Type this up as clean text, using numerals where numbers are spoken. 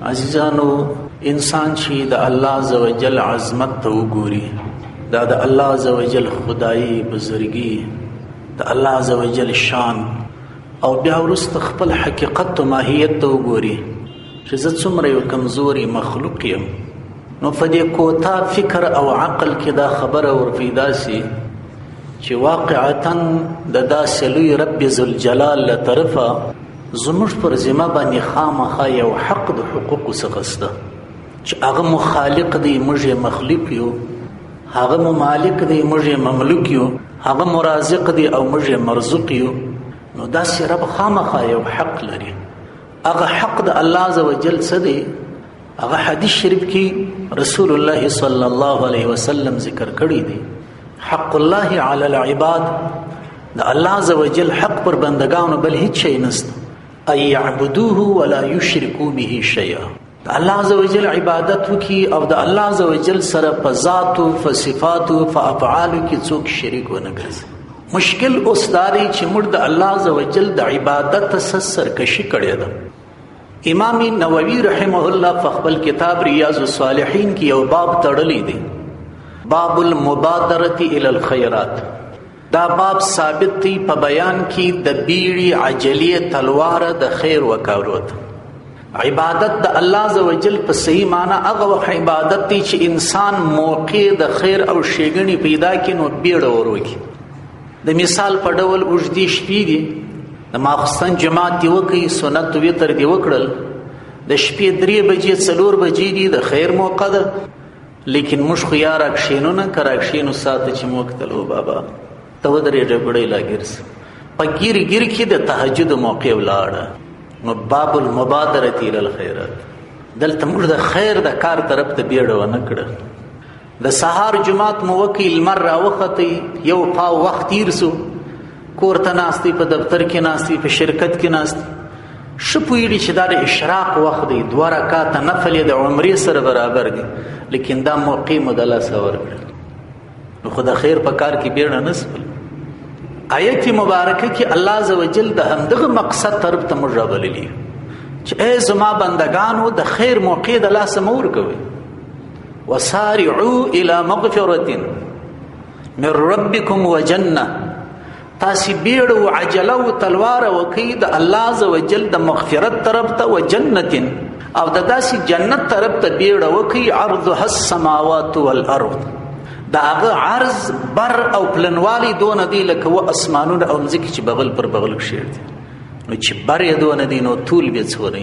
عزیزانو، انسان چې د الله عزوجل عظمت ته وګوري، دا د الله عزوجل خدایي بزرګي، د الله عزوجل شان، او بیا وروسته خپل حقیقت او ماهیت ته وګوري چې زه څومره یو کمزوري مخلوق یم، نو په دې کوتا فکر او عقل کې دا خبره ورپیدا سي چې واقعتاً د داسې لوی رب ذوالجلال له طرفه زموږ پر ذمه باندې خامخا یو حق د حقوقو څخه شته چې هغه مو خالق دی، موږ یې مخلوق یو، هغه مو مالک دی، موږ یې مملوک یو، هغه مو رازق دی او موږ یې مرزوق یو. نو داسې رب خامخا یو حق لري. هغه حق د الله عزوجل څه دی؟ هغه حدیث شریف کې رسول الله صلی الله علیه وسلم ذکر کړی دی، حق الله علی العباد، د الله عزوجل حق پر بندگانو بل هیڅ شی نشته، ای یعبدوه ولا یشرکوا به شیئا. د الله عزوجل عبادت وکي او د الله عزوجل سره په ذات او په صفات او په افعال کې څوک شریک ونه ګرځي. مشکل اوس داري چې موږ د الله عزوجل د عبادت سرکشي کړې ده. امام نووي رحمه الله په خپل کتاب ریاض الصالحین کې یو باب تړلی دی، باب المبادرة الى الخيرات. دا باب ثابت دی په بیان کې د بیړی عجلی تلوار د خیر وکړو. عبادت د الله عزوجل په صحیح معنی هغه عبادت دی چې انسان موقع د خیر او ښېګڼې پیدا کړي نو بیړه وروکي. د مثال په ډول اوږدې شپې دي، د ماخستن جماعت دی وکړي، سنت وتر دی وکړل، د شپې 3 بجې 4 بجې دي، د خیر موقع ده، لیکن موږ خو یا راکښېنو نه که راکښېنو ساته چې موږ تلو بابا ته ودرې ډبړی لا ګرځه په ګیر کې د تهجد موقع ولاړه. نو باب المبادرة الى الخيرات، دلته موږ د خیر د کار طرف ته بیړه ونه کړه. د سهار جماعت مو وکړي، لمر راوختی، یو پاو وخت تیر سو، کور ته ناستې، په دفتر کې ناستې، په شرکت کې ناستې، ښه پوهېږي چې دا د اشراق وخت دی، 2 رکعاته نفل د عمرې سره برابر دی، لیکن دا موقع مو د لاسه ورکړل. نو خو د خیر په کار کې بیړه نه سول. آیت مبارکه کې الله عزوجل د همدغه مقصد طرف ته موږ رابللي چې ای زما بندگانو د خیر موقع د لاسه مه ورکوئ. وسارعوا الى مغفرة من ربكم وجنة، تاسې بیړه او عجله او تلوار وکړئ د الله عزوجل د مغفرت طرف ته، وجنة او د داسې جنت طرف ته بیړه وکړئ، عرضها السماوات والارض، دا هغه عرض بر او پلنوالی دونه دی لکه و اسمانونه او مځکې چې بغل پر بغل کښېږدي. نو چې بر یې دونه دی نو طول بیا څونه